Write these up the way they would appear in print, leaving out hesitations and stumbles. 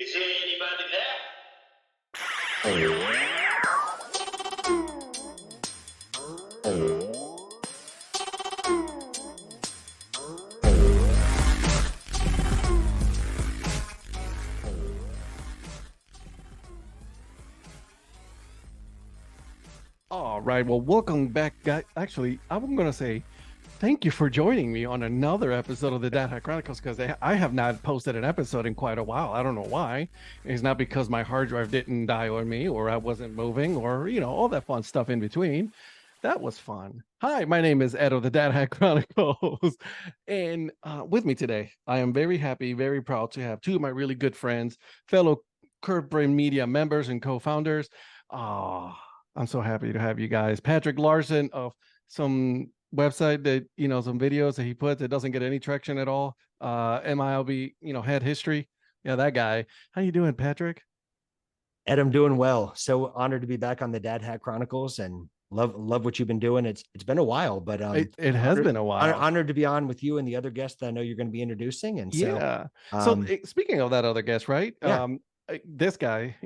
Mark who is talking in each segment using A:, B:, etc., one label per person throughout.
A: Is there anybody there?
B: All right. Well, welcome back, guys. Actually, I'm going to say thank you for joining me on another episode of the Dad Hat Chronicles because I have not posted an episode in quite a while. I don't know why. It's not because my hard drive didn't die on me or I wasn't moving or, all that fun stuff in between. That was fun. Hi, my name is Ed of the Dad Hat Chronicles. And with me today, I am very happy, very proud to have two of my really good friends, fellow Curve Brain Media members and co-founders. I'm so happy to have you guys. Patrick Larson of some website that, some videos that he puts, it doesn't get any traction at all. MiLB, head history. Yeah, that guy. How you doing, Patrick?
C: Ed, I'm doing well. So honored to be back on the Dad Hat Chronicles and love what you've been doing. It's been a while, but
B: it has been a while.
C: Honored to be on with you and the other guests that I know you're going to be introducing. And
B: yeah. So speaking of that other guest, right?
C: Yeah.
B: This guy,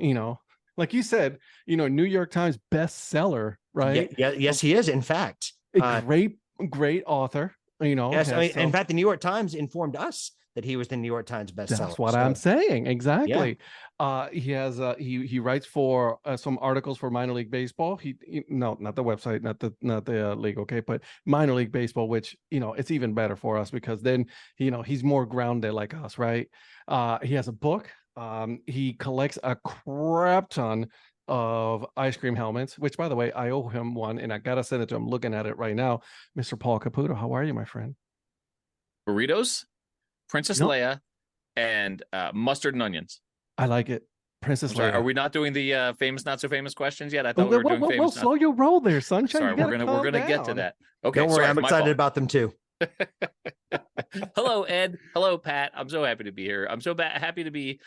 B: like you said, New York Times bestseller, right?
C: Yeah, yes, he is. In fact,
B: a great author.
C: Yes, in fact, the New York Times informed us that he was the New York Times bestseller.
B: That's what I'm saying. Exactly. Yeah. He has he writes for some articles for minor league baseball. No, not the website, not the league, okay, but minor league baseball, which it's even better for us because then he's more grounded like us, right? He has a book. He collects a crap ton of ice cream helmets, which by the way, I owe him one and I gotta send it to him. I'm looking at it right now. Mr. Paul Caputo, how are you, my friend?
D: Burritos, Princess Leia, and mustard and onions.
B: I like it. Princess Leia.
D: Are we not doing the famous, not so famous questions yet? I thought we were doing famous.
B: We'll slow your roll there, sunshine.
D: Sorry, we're gonna get to that. Okay,
C: don't worry, I'm excited about them too.
D: Hello, Ed. Hello, Pat. I'm so happy to be here. I'm so happy to be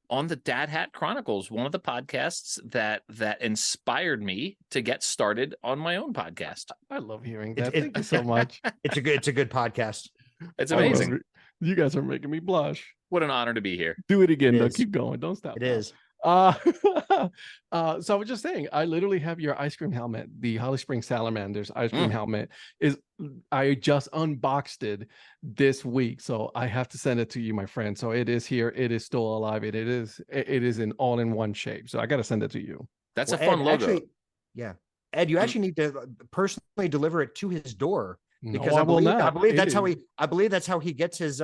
D: on the Dad Hat Chronicles, one of the podcasts that inspired me to get started on my own podcast.
B: I love hearing that. Thank you so much.
C: It's a good podcast.
D: It's amazing.
B: You guys are making me blush.
D: What an honor to be here.
B: Do it again, though. Keep going. Don't stop.
C: It is.
B: So I was just saying, I literally have your ice cream helmet, the Holly Springs Salamanders ice cream helmet. I just unboxed it this week, so I have to send it to you, my friend. So it is here. It is still alive. It is in all-in-one shape. So I got to send it to you.
D: That's a fun logo.
C: Actually, yeah, Ed, you actually need to personally deliver it to his door because
B: no, I
C: believe that's how he gets his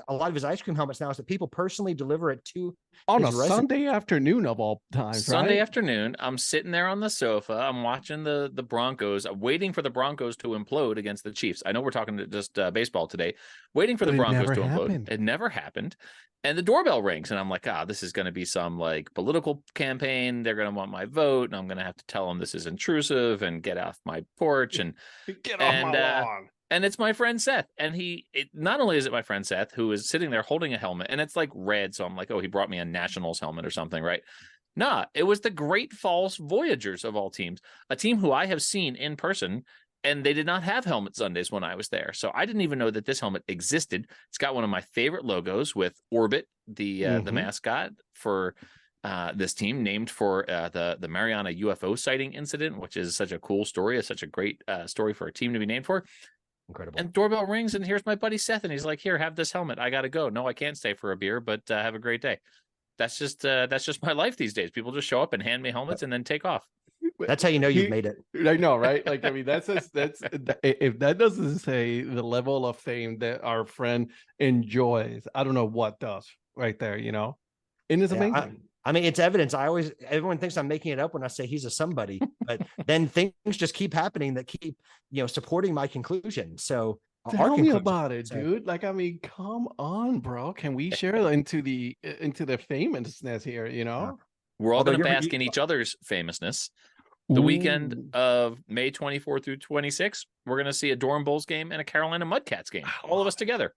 C: a lot of his ice cream helmets now is that people personally deliver it to
B: on a Sunday afternoon of all times.
D: Sunday afternoon, I'm sitting there on the sofa. I'm watching the Broncos. I'm waiting for the Broncos to implode against the Chiefs. I know we're talking just baseball today. Waiting for the Broncos to implode. It never happened. And the doorbell rings, and I'm like, this is going to be some like political campaign. They're going to want my vote, and I'm going to have to tell them this is intrusive and get off my porch and
B: get off my lawn.
D: And it's my friend Seth. And not only is it my friend Seth, who is sitting there holding a helmet, and it's like red. So I'm like, he brought me a Nationals helmet or something, right? Nah, it was the Great Falls Voyagers of all teams, a team who I have seen in person, and they did not have helmet Sundays when I was there. So I didn't even know that this helmet existed. It's got one of my favorite logos with Orbit, the mascot for this team, named for the Mariana UFO sighting incident, which is such a cool story. It's such a great story for a team to be named for.
C: Incredible.
D: And doorbell rings, and here's my buddy Seth, and he's like, "Here, have this helmet. I gotta go. No, I can't stay for a beer, but have a great day." That's just my life these days. People just show up and hand me helmets and then take off.
C: That's how you know you've made it.
B: I know, right? Like, I mean, that's if that doesn't say the level of fame that our friend enjoys, I don't know what does right there, And it's amazing.
C: I mean, it's evidence. Everyone thinks I'm making it up when I say he's a somebody, but then things just keep happening that keep, supporting my conclusion. So
B: tell me about it, dude. Like, I mean, come on, bro. Can we share into the famousness here?
D: We're all going to bask in each other's famousness. The weekend of May 24 through 26, we're going to see a Durham Bulls game and a Carolina Mudcats game. All of us together.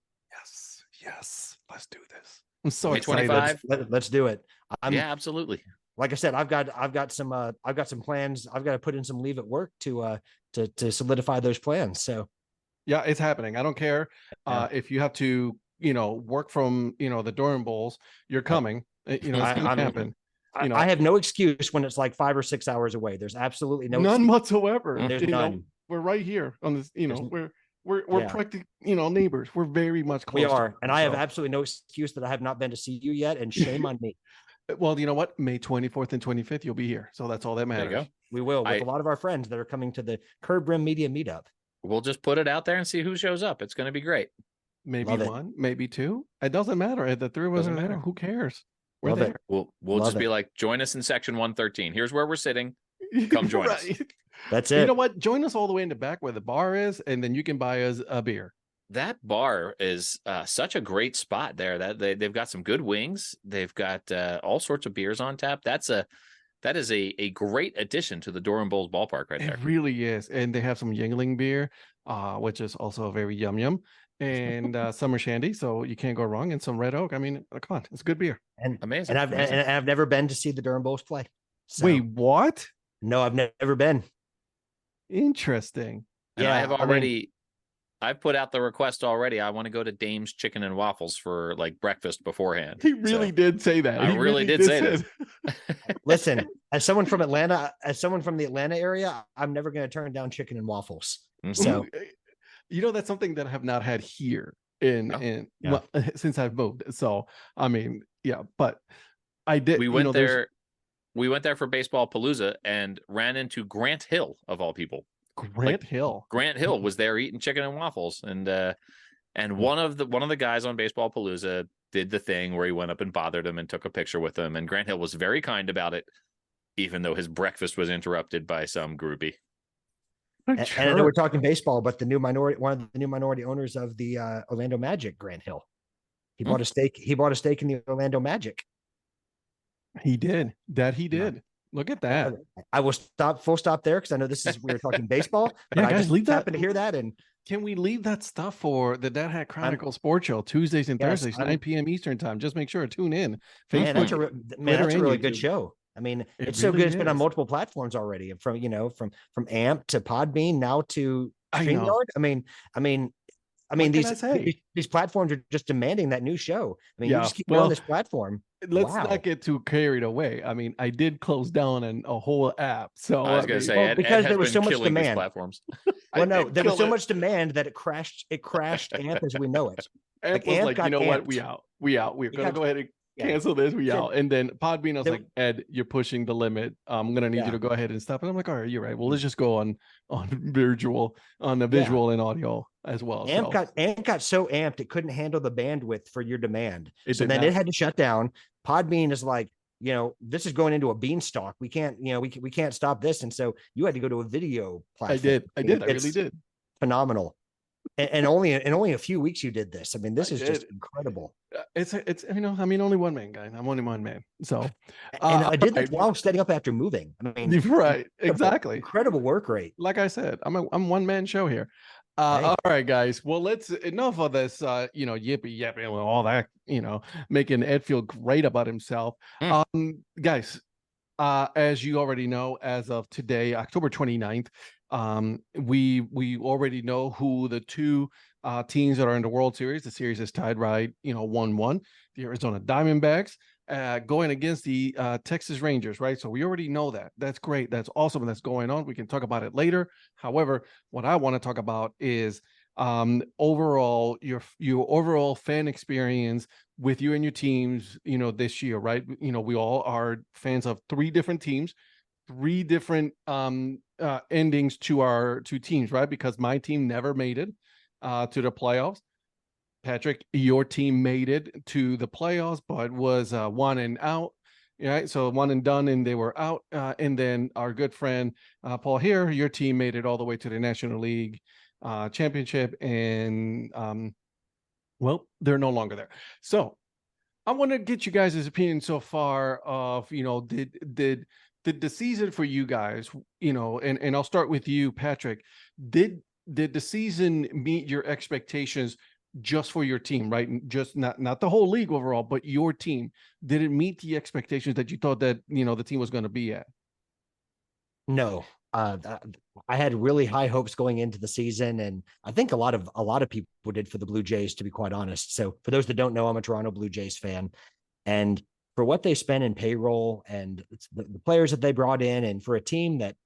B: Yes. Let's do this. I'm so
D: May
B: excited.
D: 25.
C: Let's do it.
D: Yeah, absolutely.
C: Like I said, I've got some plans. I've got to put in some leave at work to solidify those plans. So
B: yeah, it's happening. I don't care if you have to work from the Durham Bowls, you're coming. It's going to happen.
C: I have no excuse when it's like 5 or 6 hours away. There's absolutely no
B: none
C: excuse.
B: whatsoever.
C: There's none.
B: We're right here on this. We're practically neighbors. We're very much close.
C: We are, and I have absolutely no excuse that I have not been to see you yet, and shame on me.
B: Well, you know what? May 24th and 25th, you'll be here, so that's all that matters.
D: There you go.
C: We will with a lot of our friends that are coming to the Curb Rim Media Meetup.
D: We'll just put it out there and see who shows up. It's going to be great.
B: Maybe one, maybe two. It doesn't matter. The three of us are there. Who cares? We're there.
D: We'll just be like, join us in section 113. Here's where we're sitting. Come join us.
C: That's it.
B: You know what? Join us all the way in the back where the bar is, and then you can buy us a beer.
D: That bar is such a great spot there. That they've got some good wings. They've got all sorts of beers on tap. That is a great addition to the Durham Bulls ballpark right there.
B: It really is. And they have some Yingling beer, which is also very yum, and summer shandy, so you can't go wrong. And some Red Oak. I mean, come on, it's good beer.
C: And
D: amazing.
C: And I've never been to see the Durham Bulls play. So.
B: Wait, what?
C: No, I've never been.
B: Interesting.
D: And yeah, I have already. I've put out the request already. I want to go to Dame's Chicken and Waffles for like breakfast beforehand.
B: He really did say that.
D: I really did say this.
C: Listen, as someone from Atlanta, as someone from the Atlanta area, I'm never going to turn down chicken and waffles. So,
B: that's something that I have not had here since I've moved. So, I mean, but I did.
D: We went there. We went there for Baseball Palooza and ran into Grant Hill of all people.
B: Grant Hill
D: was there eating chicken and waffles, and one of the guys on Baseball Palooza did the thing where he went up and bothered him and took a picture with him, and Grant Hill was very kind about it, even though his breakfast was interrupted by some groupie.
C: And I know we're talking baseball, but one of the new minority owners of the Orlando Magic, Grant Hill, he bought a stake. He bought a stake in the Orlando Magic.
B: He did. He did. Look at that.
C: I will full stop there because I know we were talking baseball, but I just happened to hear that. And
B: can we leave that stuff for the Dad Hat Chronicles Sports Show Tuesdays and Thursdays, 9 p.m. Eastern time? Just make sure to tune in.
C: Facebook, that's a really good show. I mean, it's so good. It's been on multiple platforms already, from AMP to Podbean now to StreamYard. I mean, these platforms are just demanding that new show. I mean, you just keep on this platform.
B: Let's not get too carried away. I mean, I did close down a whole app. So
D: I was going to say,
C: because there was so much demand.
D: Platforms.
C: Well, no, there was so much demand that it crashed. It crashed AMP as we know it.
B: AMP was like, you know what? We out. We're going to go ahead and cancel this. We out. And then Podbean, I was like, Ed, you're pushing the limit. I'm going to need you to go ahead and stop. And I'm like, all right, you're right. Well, let's just go on visual and audio as well.
C: AMP got so amped it couldn't handle the bandwidth for your demand. Then it had to shut down. Podbean is like, this is going into a beanstalk. We can't, we can't stop this. And so you had to go to a video platform.
B: I really did.
C: Phenomenal. And only a few weeks you did this. I mean, this is just incredible.
B: It's only one man, guy. I'm only one man. So,
C: and I did this while setting up after moving. I mean,
B: right, exactly.
C: Incredible work rate.
B: Like I said, I'm one man show here. All right, guys. Well, enough of this, yippee yapping and all that, making Ed feel great about himself. Guys, as you already know, as of today, October 29th, we already know who the two teams that are in the World Series. The series is tied right, 1-1. The Arizona Diamondbacks going against the Texas Rangers, right? So we already know that. That's great. That's awesome. That's going on. We can talk about it later. However, what I want to talk about is overall your overall fan experience with you and your teams, this year, right? We all are fans of three different teams, three different endings to our two teams, right? Because my team never made it to the playoffs. Patrick, your team made it to the playoffs, but was one and out. Right, so one and done, and they were out. And then our good friend Paul here, your team made it all the way to the National League Championship, and they're no longer there. So I want to get you guys' opinion so far of did the season for you guys, and I'll start with you, Patrick. Did the season meet your expectations? Just for your team, right? Just not the whole league overall, but your team. Did it meet the expectations that you thought that the team was going to be at?
C: No, I had really high hopes going into the season, and I think a lot of people did for the Blue Jays, to be quite honest. So for those that don't know, I'm a Toronto Blue Jays fan, and for what they spent in payroll and the players that they brought in, and for a team that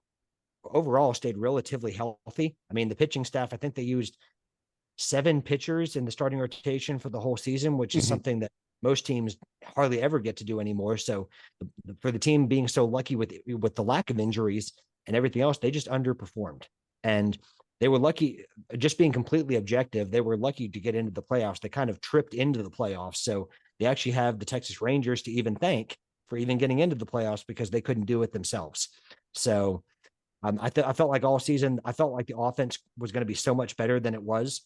C: overall stayed relatively healthy. I mean, the pitching staff, I think they used 7 pitchers in the starting rotation for the whole season, which is something that most teams hardly ever get to do anymore. So for the team being so lucky with the lack of injuries and everything else, they just underperformed. And they were lucky, just being completely objective, they were lucky to get into the playoffs. They kind of tripped into the playoffs. So they actually have the Texas Rangers to even thank for even getting into the playoffs, because they couldn't do it themselves. So I felt like all season, I felt like the offense was going to be so much better than it was.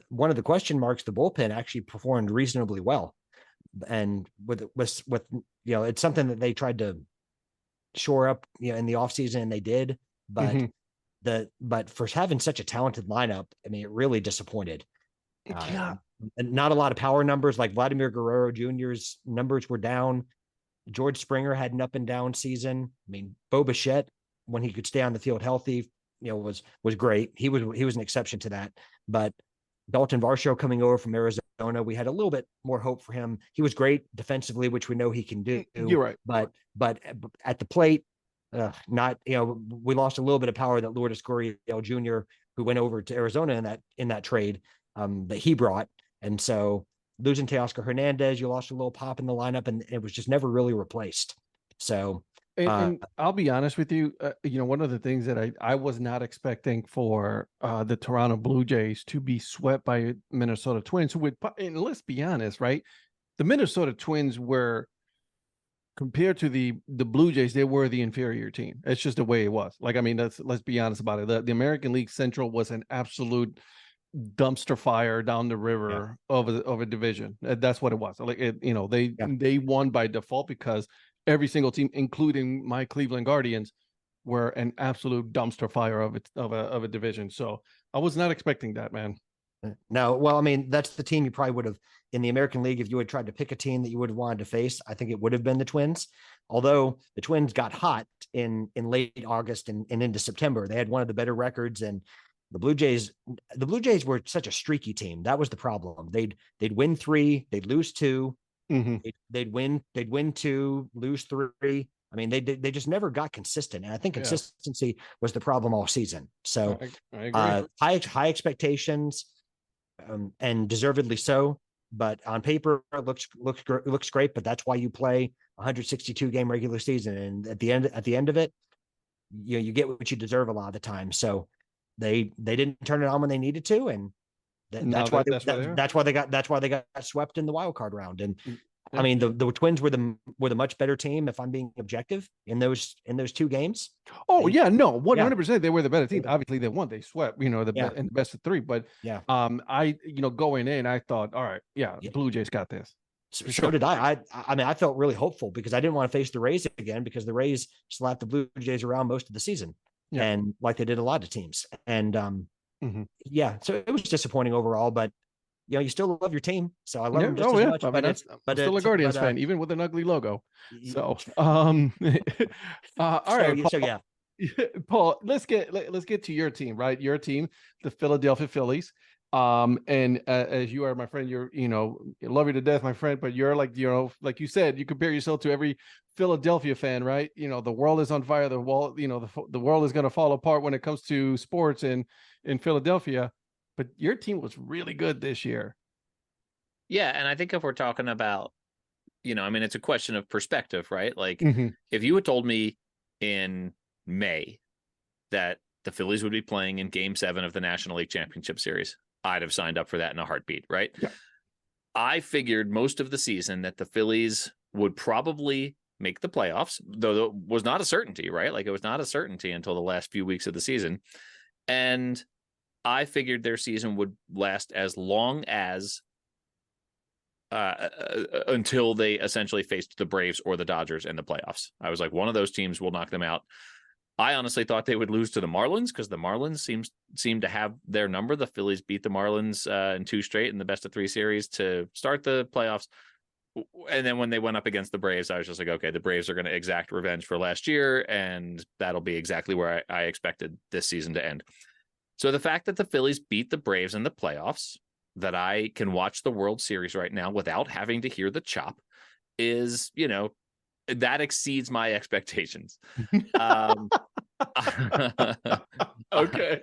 C: One of the question marks, the bullpen actually performed reasonably well, and with it's something that they tried to shore up, in the offseason, and they did. But but for having such a talented lineup, I mean, it really disappointed. Not a lot of power numbers, like Vladimir Guerrero Jr.'s numbers were down. George Springer had an up and down season. I mean, Bo Bichette, when he could stay on the field healthy, was great. He was an exception to that. But Dalton Varsho coming over from Arizona, we had a little bit more hope for him. He was great defensively, which we know he can do.
B: You're right.
C: But at the plate, not, we lost a little bit of power that Lourdes Gurriel Jr., who went over to Arizona in that trade, that he brought. And so losing Teoscar Hernandez, you lost a little pop in the lineup, and it was just never really replaced. So,
B: and I'll be honest with you, one of the things that I was not expecting for the Toronto Blue Jays to be swept by Minnesota Twins, and let's be honest, right? The Minnesota Twins were, compared to the Blue Jays, they were the inferior team. It's just the way it was. Like, I mean, let's be honest about it. The American League Central was an absolute dumpster fire down the river of a division. That's what it was. Like, they won by default because every single team, including my Cleveland Guardians, were an absolute dumpster fire of a division. So I was not expecting that, man.
C: No, well, I mean, that's the team you probably would have, in the American League, if you had tried to pick a team that you would have wanted to face, I think it would have been the Twins. Although the Twins got hot in late August and into September. They had one of the better records, and the Blue Jays were such a streaky team. That was the problem. They'd win 3, they'd lose 2, they'd win 2, lose 3. I mean, they just never got consistent, and I think consistency was the problem all season. So
B: I agree.
C: High expectations, and deservedly so. But on paper, it looks great. But that's why you play 162 game regular season, and at the end of it, you get what you deserve a lot of the time. So they didn't turn it on when they needed to, and that's why they got swept in the wild card round. And I mean, the Twins were the much better team, if I'm being objective, in those 2 games.
B: Oh, 100%. They were the better team. Obviously, they won. They swept, in the best of 3. But I going in, I thought, all right, the Blue Jays got this.
C: So did I. I mean, I felt really hopeful because I didn't want to face the Rays again, because the Rays slapped the Blue Jays around most of the season, and like they did a lot of teams. And so it was disappointing overall, but you still love your team. So I love them just as much.
B: I'm still a Guardians fan, even with an ugly logo. So, all right. Paul, Paul, let's get to your team, right? Your team, the Philadelphia Phillies. And as you are my friend, you're, love you to death, my friend, but you're like, like you said, you compare yourself to every Philadelphia fan, right? The world is on fire. The world is going to fall apart when it comes to sports in Philadelphia. But your team was really good this year.
D: Yeah, and I think if we're talking about, it's a question of perspective, right? Like, if you had told me in May that the Phillies would be playing in Game 7 of the National League Championship Series, I'd have signed up for that in a heartbeat, right? Yeah. I figured most of the season that the Phillies would probably make the playoffs, though it was not a certainty, right? Like, it was not a certainty until the last few weeks of the season. And I figured their season would last as long as until they essentially faced the Braves or the Dodgers in the playoffs. I was like, one of those teams will knock them out. I honestly thought they would lose to the Marlins, because the Marlins seem to have their number. The Phillies beat the Marlins in 2 straight in the best of 3 series to start the playoffs. and then when they went up against the Braves, I was just like, okay, the Braves are going to exact revenge for last year, and that'll be exactly where I expected this season to end. So the fact that the Phillies beat the Braves in the playoffs, that I can watch the World Series right now without having to hear the chop, is, that exceeds my expectations.
B: Okay.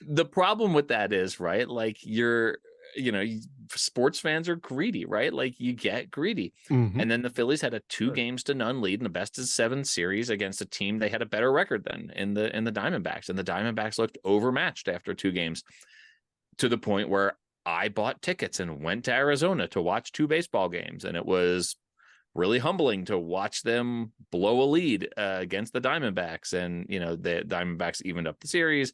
D: The problem with that is, right, like sports fans are greedy, right? Like you get greedy.
B: Mm-hmm.
D: And then the Phillies had a 2-0 lead in the best-of-7 series against a team they had a better record than in the Diamondbacks. And the Diamondbacks looked overmatched after 2 games, to the point where I bought tickets and went to Arizona to watch 2 baseball games. And it was really humbling to watch them blow a lead against the Diamondbacks. And, the Diamondbacks evened up the series.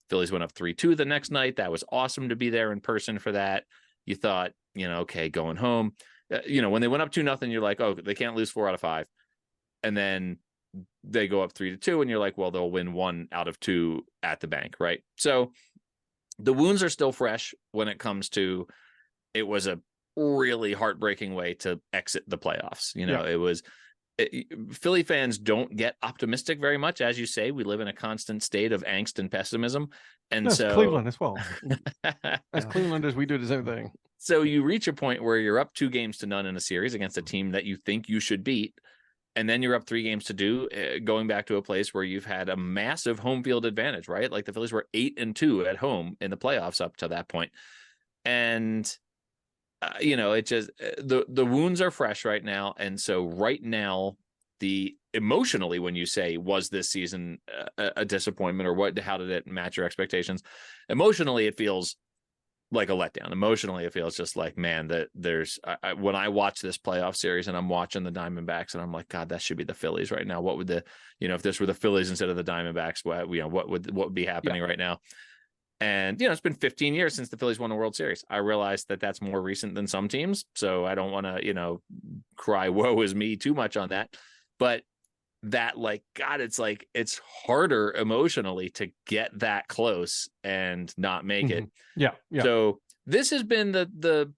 D: Phillies went up 3-2 the next night. That was awesome to be there in person for that. You thought, okay, going home. When they went up 2-0, you're like, oh, they can't lose 4 out of 5. And then they go up 3-2, and you're like, well, they'll win 1 out of 2 at the bank, right? So the wounds are still fresh when it comes to, it was a really heartbreaking way to exit the playoffs. Philly fans don't get optimistic very much. As you say, we live in a constant state of angst and pessimism. And
B: that's
D: so
B: Cleveland as well. As Clevelanders, we do the same thing.
D: So you reach a point where you're up 2-0 in a series against a team that you think you should beat. And then you're up 3-2, going back to a place where you've had a massive home field advantage, right? Like the Phillies were 8-2 at home in the playoffs up to that point. And it just, the wounds are fresh right now. And so right now, emotionally, when you say, was this season a disappointment, or how did it match your expectations? Emotionally, it feels like a letdown. Emotionally, it feels just like, man, that there's, when I watch this playoff series and I'm watching the Diamondbacks, and I'm like, God, that should be the Phillies right now. What would if this were the Phillies instead of the Diamondbacks, what would be happening right now? And, it's been 15 years since the Phillies won a World Series. I realize that that's more recent than some teams, so I don't want to, cry woe is me too much on that. But that, like, God, it's harder emotionally to get that close and not make it.
B: Yeah.
D: So this has been the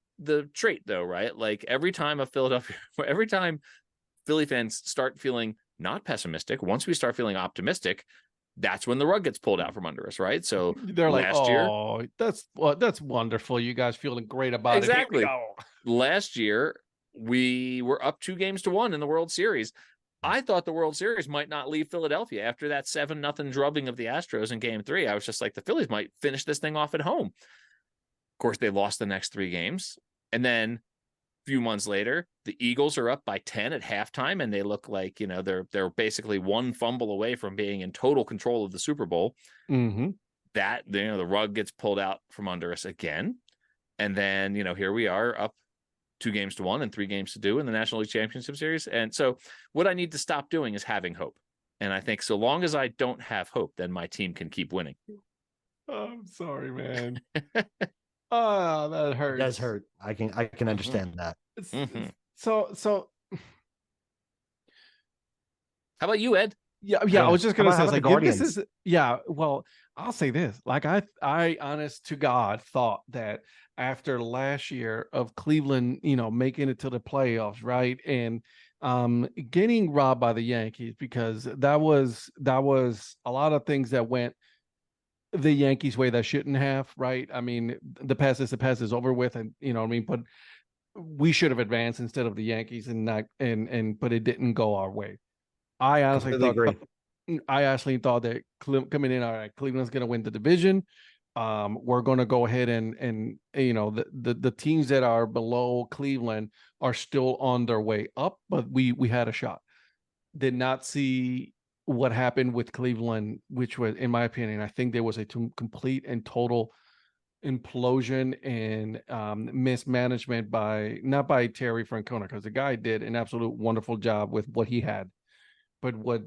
D: trait, though, right? Like every time Philly fans start feeling not pessimistic, once we start feeling optimistic, that's when the rug gets pulled out from under us, right? So
B: they're like, oh, that's wonderful. You guys feeling great about
D: exactly.
B: it. Exactly.
D: Last year, we were up 2-1 in the World Series. I thought the World Series might not leave Philadelphia after that 7-0 drubbing of the Astros in Game 3. I was just like, the Phillies might finish this thing off at home. Of course, they lost the next 3 games. And then a few months later, the Eagles are up by 10 at halftime, and they look like, they're basically 1 fumble away from being in total control of the Super Bowl.
B: Mm-hmm.
D: That, the rug gets pulled out from under us again. And then, here we are up 2-1 and 3-2 in the National League Championship Series. And so what I need to stop doing is having hope. And I think so long as I don't have hope, then my team can keep winning.
B: Oh, I'm sorry, man. Oh, that hurts.
C: It does hurt. I can understand that.
B: So
D: how about you, Ed?
B: Yeah. I was just gonna say, like, this is, well, I'll say this. Like, I honest to God thought that after last year of Cleveland, making it to the playoffs, right, and getting robbed by the Yankees, because that was a lot of things that went the Yankees way that shouldn't have, right? I mean, the past is over with, and but we should have advanced instead of the Yankees, and but it didn't go our way. I honestly thought that coming in, all right, Cleveland's going to win the division. We're going to go ahead and the teams that are below Cleveland are still on their way up, but we had a shot. Did not see what happened with Cleveland, which was, in my opinion, I think there was a complete and total implosion and mismanagement not by Terry Francona, because the guy did an absolute wonderful job with what he had, but what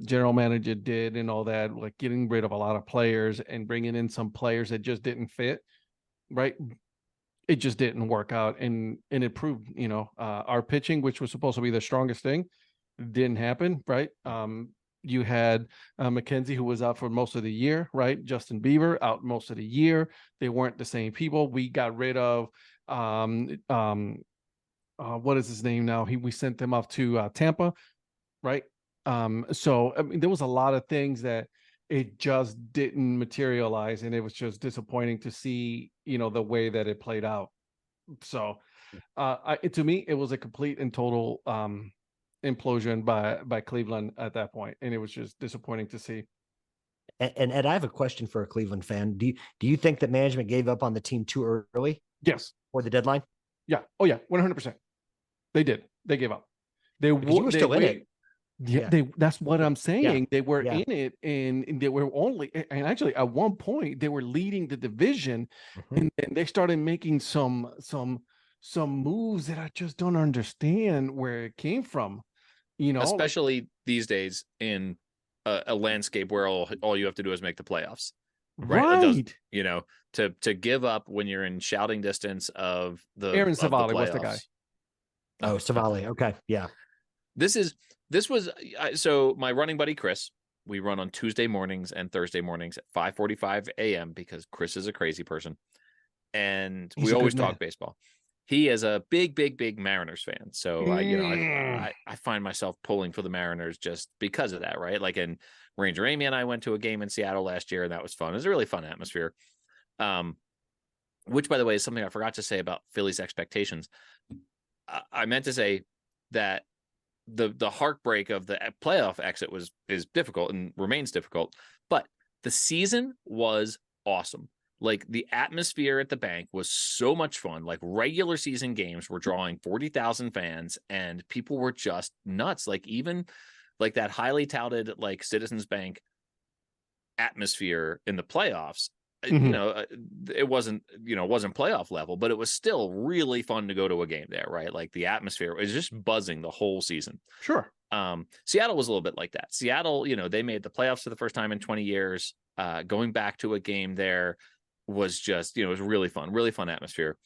B: general manager did and all that, like getting rid of a lot of players and bringing in some players that just didn't fit, right? It just didn't work out, and it proved, our pitching, which was supposed to be the strongest thing, didn't happen, right? You had McKenzie, who was out for most of the year, right? Justin Bieber out most of the year. They weren't the same people. We got rid of what is his name now? We sent him off to Tampa, right? So I mean, there was a lot of things that it just didn't materialize, and it was just disappointing to see, the way that it played out. So, to me, it was a complete and total implosion by Cleveland at that point, and it was just disappointing to see.
C: And Ed, I have a question for a Cleveland fan. Do you think that management gave up on the team too early?
B: Yes.
C: Or the deadline?
B: Yeah. Oh yeah, 100%. They did. They gave up. They were
C: still in it.
B: Yeah, that's what I'm saying. Yeah. They were in it, and they were and actually at one point they were leading the division, and they started making some moves that I just don't understand where it came from.
D: Especially these days in a landscape where all you have to do is make the playoffs.
B: Right.
D: To give up when you're in shouting distance of the
B: Aaron Savali was the guy.
C: Oh, Savali. Okay. Yeah.
D: So my running buddy, Chris, we run on Tuesday mornings and Thursday mornings at 5:45 a.m. because Chris is a crazy person. And we always talk baseball. He is a big Mariners fan. So, I find myself pulling for the Mariners just because of that, right? Like, and Ranger Amy and I went to a game in Seattle last year, and that was fun. It was a really fun atmosphere. Which, by the way, is something I forgot to say about Phillies expectations. I meant to say that the heartbreak of the playoff exit is difficult and remains difficult, but the season was awesome. Like, the atmosphere at the bank was so much fun. Like, regular season games were drawing 40,000 fans, and people were just nuts. Like, even like that highly touted like Citizens Bank atmosphere in the playoffs. It wasn't playoff level, but it was still really fun to go to a game there, right? Like, the atmosphere was just buzzing the whole season.
B: Sure.
D: Seattle was a little bit like that. Seattle, they made the playoffs for the first time in 20 years. Going back to a game there was just, it was really fun atmosphere.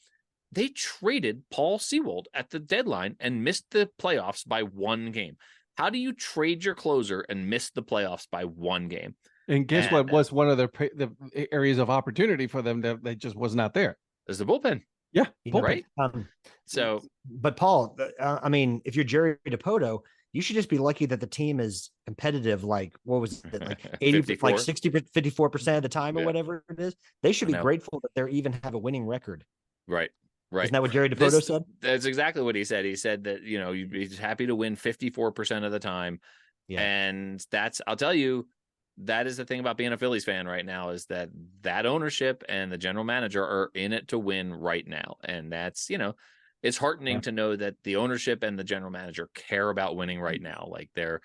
D: They traded Paul Sewald at the deadline and missed the playoffs by one game. How do you trade your closer and miss the playoffs by one game?
B: And guess what was one of the areas of opportunity for them that just was not there?
D: Is the bullpen.
B: Yeah,
D: bullpen.
C: Right. But Paul, I mean, if you're Jerry DiPoto, you should just be lucky that the team is competitive. Like, what was it? Like 80, like 60, 54% of the time or whatever it is. They should be grateful that they even have a winning record.
D: Right.
C: Isn't that what Jerry DiPoto said?
D: That's exactly what he said. He said that, he's happy to win 54% of the time. Yeah. And I'll tell you, that is the thing about being a Phillies fan right now, is that ownership and the general manager are in it to win right now. And that's, it's heartening to know that the ownership and the general manager care about winning right now. Like, they're,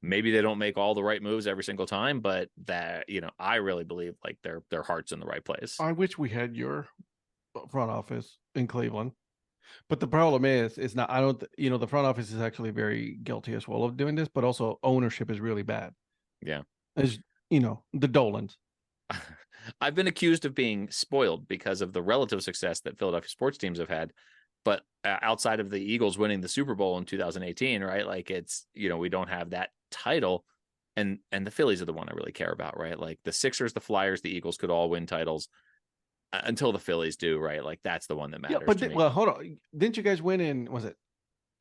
D: maybe they don't make all the right moves every single time, but that, I really believe like their heart's in the right place.
B: I wish we had your front office in Cleveland, but the problem is not, the front office is actually very guilty as well of doing this, but also ownership is really bad.
D: Yeah.
B: As the Dolans.
D: I've been accused of being spoiled because of the relative success that Philadelphia sports teams have had. But outside of the Eagles winning the Super Bowl in 2018, right? Like, it's, we don't have that title. And the Phillies are the one I really care about, right? Like, the Sixers, the Flyers, the Eagles could all win titles until the Phillies do, right? Like, that's the one that matters.
B: Yeah, but hold on. Didn't you guys win in, was it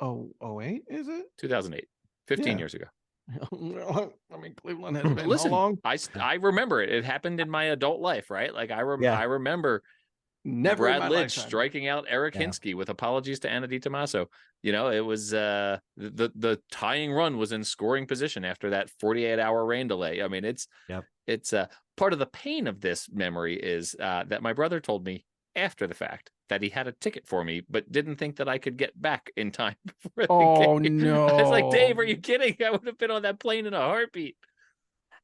B: 08? Is it
D: 2008? 15 years ago.
B: I mean, Cleveland has been how long?
D: I remember it. It happened in my adult life, right? Like, I remember Brad Lidge striking out Eric Hinsky with apologies to Anna DiTommaso. It was the tying run was in scoring position after that 48-hour rain delay. I mean, it's part of the pain of this memory is that my brother told me after the fact that he had a ticket for me, but didn't think that I could get back in time for the game.
B: No.
D: I was like, Dave, are you kidding? I would have been on that plane in a heartbeat.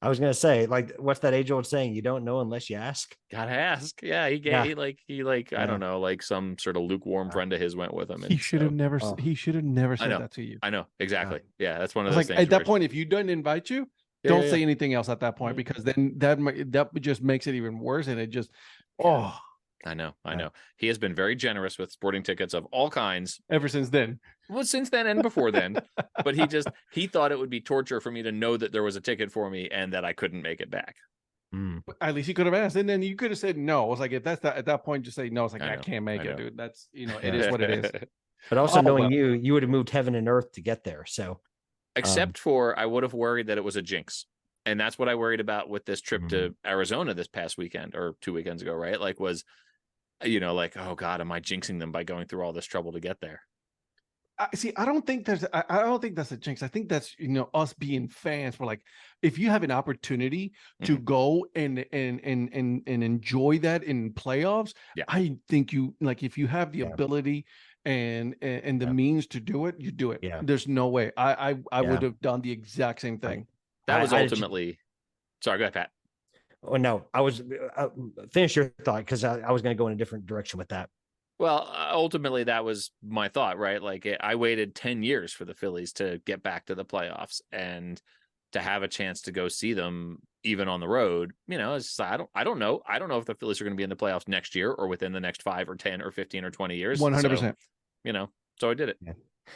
C: I was going to say, like, what's that age-old saying? You don't know unless you ask.
D: Gotta ask. Yeah, he gave I don't know, like some sort of lukewarm friend of his went with him.
B: He should have never said that to you.
D: I know, exactly. Yeah, that's one of those things.
B: At that point, if you don't invite you, don't say anything else at that point, because then that just makes it even worse, and it just
D: I know. He has been very generous with sporting tickets of all kinds
B: ever since then.
D: Well, since then and before then, but he thought it would be torture for me to know that there was a ticket for me and that I couldn't make it back.
B: But at least he could have asked, and then you could have said no. It was like, if that's at that point, just say no. It's like, I can't make it, dude. That's it is what it is.
C: But also knowing you would have moved heaven and earth to get there. So,
D: except for I would have worried that it was a jinx. And that's what I worried about with this trip to Arizona this past weekend or 2 weekends ago, right? Like was, like, oh God, am I jinxing them by going through all this trouble to get there?
B: I don't think that's a jinx. I think that's, us being fans. We're like, if you have an opportunity to go and enjoy that in playoffs, I think if you have the ability and the means to do it, you do it.
C: Yeah.
B: There's no way. I would have done the exact same thing.
D: That was ultimately. Sorry, go ahead, Pat.
C: Oh no, I was finish your thought because I was going to go in a different direction with that.
D: Well, ultimately, that was my thought, right? Like I waited 10 years for the Phillies to get back to the playoffs and to have a chance to go see them even on the road. It's I don't know. I don't know if the Phillies are going to be in the playoffs next year or within the next 5 or 10 or 15 or 20 years.
B: 100%.
D: So I did it.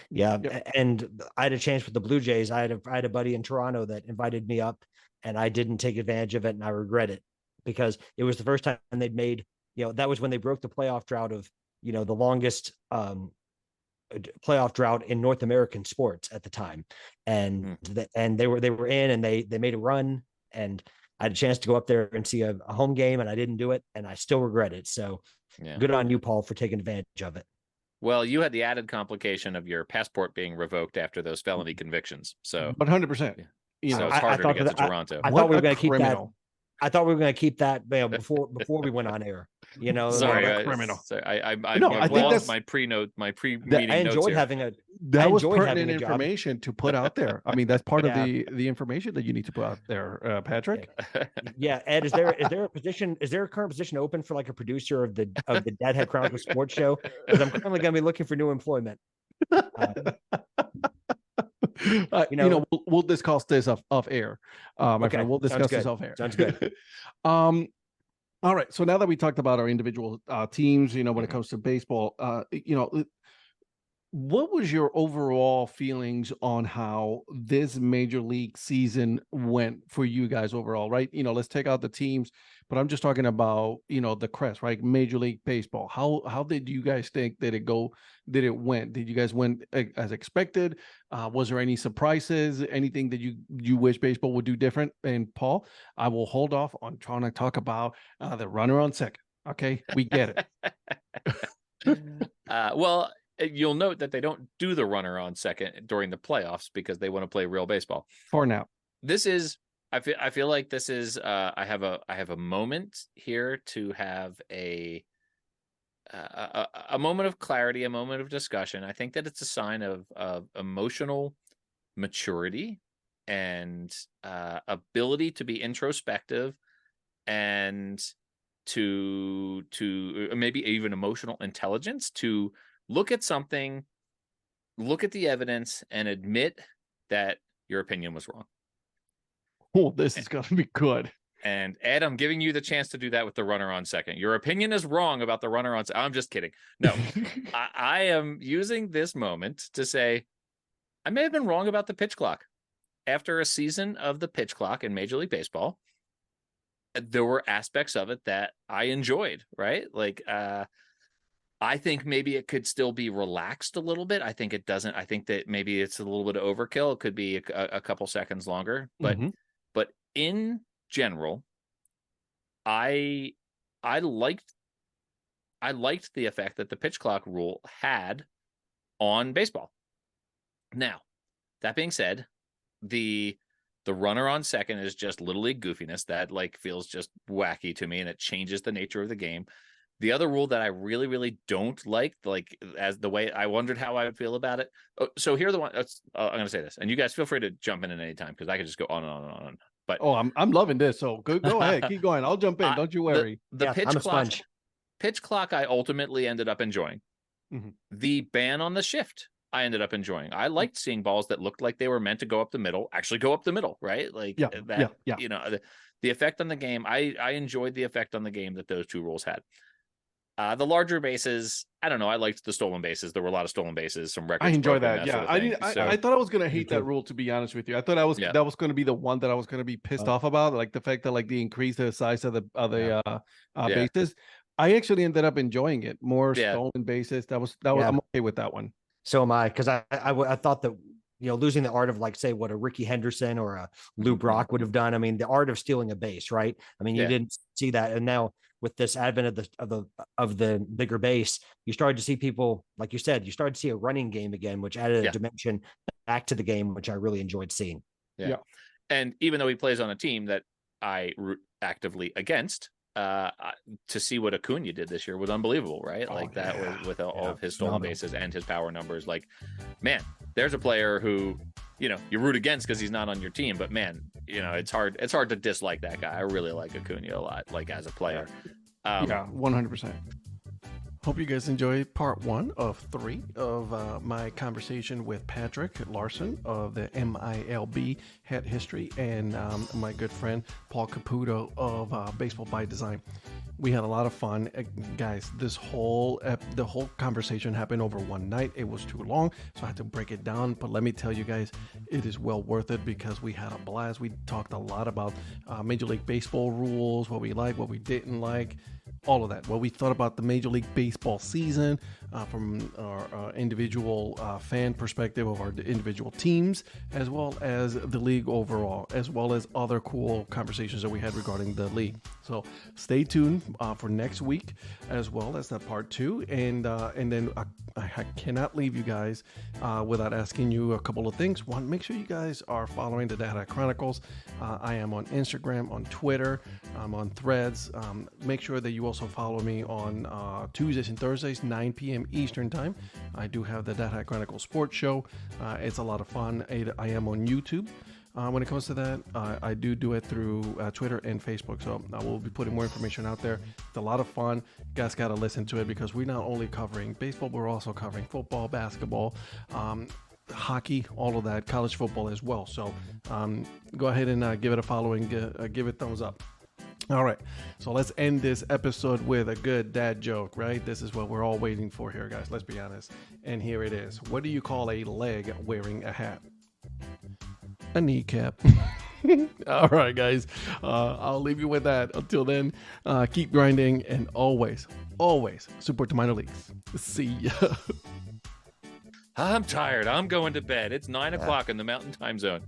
C: Yeah. And I had a chance with the Blue Jays. I had a buddy in Toronto that invited me up, and I didn't take advantage of it, and I regret it because it was the first time they'd made. That was when they broke the playoff drought of the longest playoff drought in North American sports at the time, and they were in, and they made a run, and I had a chance to go up there and see a home game, and I didn't do it, and I still regret it. So good on you, Paul, for taking advantage of it.
D: Well, you had the added complication of your passport being revoked after those felony convictions. So
B: 100%.
D: So it's harder to get to Toronto.
C: I thought we were going to keep that. I thought we were going to keep that before we went on air.
D: Sorry,
B: criminal.
D: Sorry, I think that's my pre-meeting.
C: I enjoyed having a.
B: That was pertinent information to put out there. I mean, that's part of the information that you need to put out there, Patrick.
C: Yeah, Ed, is there a position? Is there a current position open for like a producer of the Dad Hat Chronicles sports show? Because I'm currently going to be looking for new employment.
B: We'll discuss this off air. My friend, we'll discuss this off air.
C: Sounds good.
B: All right. So now that we talked about our individual teams, when it comes to baseball, what was your overall feelings on how this major league season went for you guys overall, right? Let's take out the teams, but I'm just talking about, the crest, right? Major League Baseball. How did you guys think that it went? Did you guys went as expected? Was there any surprises? Anything that you wish baseball would do different? And Paul, I will hold off on trying to talk about the runner on second. Okay, we get
D: it. Well, you'll note that they don't do the runner on second during the playoffs because they want to play real baseball.
B: For now,
D: this is. I feel like this is. I have a moment here to have a moment of clarity, a moment of discussion. I think that it's a sign of emotional maturity and ability to be introspective and to maybe even emotional intelligence to look at something, look at the evidence, and admit that your opinion was wrong.
B: Oh, this is going to be good.
D: And Ed, I'm giving you the chance to do that with the runner on second. Your opinion is wrong about the runner on second. I'm just kidding. No, I am using this moment to say I may have been wrong about the pitch clock. After a season of the pitch clock in Major League Baseball, there were aspects of it that I enjoyed, right? Like, I think maybe it could still be relaxed a little bit. I think it doesn't. I think that maybe it's a little bit of overkill. It could be a couple seconds longer, but in general, I liked the effect that the pitch clock rule had on baseball. Now, that being said, the runner on second is just little league goofiness that feels just wacky to me, and it changes the nature of the game. The other rule that I really, really don't like as the way I wondered how I would feel about it. So here's the one. I'm going to say this, and you guys feel free to jump in at any time because I could just go on and on and on. But
B: I'm loving this. So go ahead, keep going. I'll jump in. Don't you worry.
D: The pitch clock I ultimately ended up enjoying. Mm-hmm. The ban on the shift I ended up enjoying. I liked seeing balls that looked like they were meant to go up the middle actually go up the middle, right? The effect on the game. I enjoyed the effect on the game that those two rules had. The larger bases, I don't know. I liked the stolen bases. There were a lot of stolen bases, some records.
B: I enjoy that.
D: that
B: yeah,
D: sort of
B: I thought I was gonna hate that rule. To be honest with you, I thought that was going to be the one that I was going to be pissed off about, like the fact that they increased the size of the bases. I actually ended up enjoying it. More stolen bases. That was I'm okay with that one.
C: So am I, because I thought that, losing the art of, like, say, what a Ricky Henderson or a Lou Brock would have done. I mean, the art of stealing a base, right? I mean, you didn't see that, and now with this advent of the bigger base, you started to see people, like you said, you started to see a running game again, which added a dimension back to the game, which I really enjoyed seeing.
D: Yeah. And even though he plays on a team that I root actively against, to see what Acuna did this year was unbelievable, right? That was with all of his stolen bases and his power numbers. Like, man, there's a player who, you root against because he's not on your team, but man, it's hard to dislike that guy. I really like Acuna a lot, like, as a player.
B: 100%. Hope you guys enjoy part 1 of 3 of my conversation with Patrick Larson of the MiLB Hat History and my good friend Paul Caputo of Baseball by Design. We had a lot of fun, guys. The whole conversation happened over one night. It was too long, so I had to break it down. But let me tell you guys, it is well worth it because we had a blast. We talked a lot about Major League Baseball rules, what we liked, what we didn't like. All of that. What we thought about the Major League Baseball season from our individual fan perspective of our individual teams, as well as the league overall, as well as other cool conversations that we had regarding the league. So stay tuned for next week, as well as that part 2. And then I cannot leave you guys without asking you a couple of things. One, make sure you guys are following the Dad Hat Chronicles. I am on Instagram, on Twitter, I'm on Threads. Make sure that you also follow me on Tuesdays and Thursdays, 9 p.m. Eastern Time. I do have the Dad Hat Chronicles Sports Show. It's a lot of fun. I am on YouTube. When it comes to that, I do it through Twitter and Facebook. So I will be putting more information out there. It's a lot of fun. You guys got to listen to it because we're not only covering baseball, but we're also covering football, basketball, hockey, all of that, college football as well. So go ahead and give it a follow and give it a thumbs up. All right, so let's end this episode with a good dad joke, right? This is what we're all waiting for here, guys. Let's be honest. And here it is. What do you call a leg wearing a hat? A kneecap. All right, guys. I'll leave you with that. Until then, keep grinding and always support the minor leagues. See ya.
D: I'm tired. I'm going to bed. It's 9 o'clock in the Mountain Time Zone.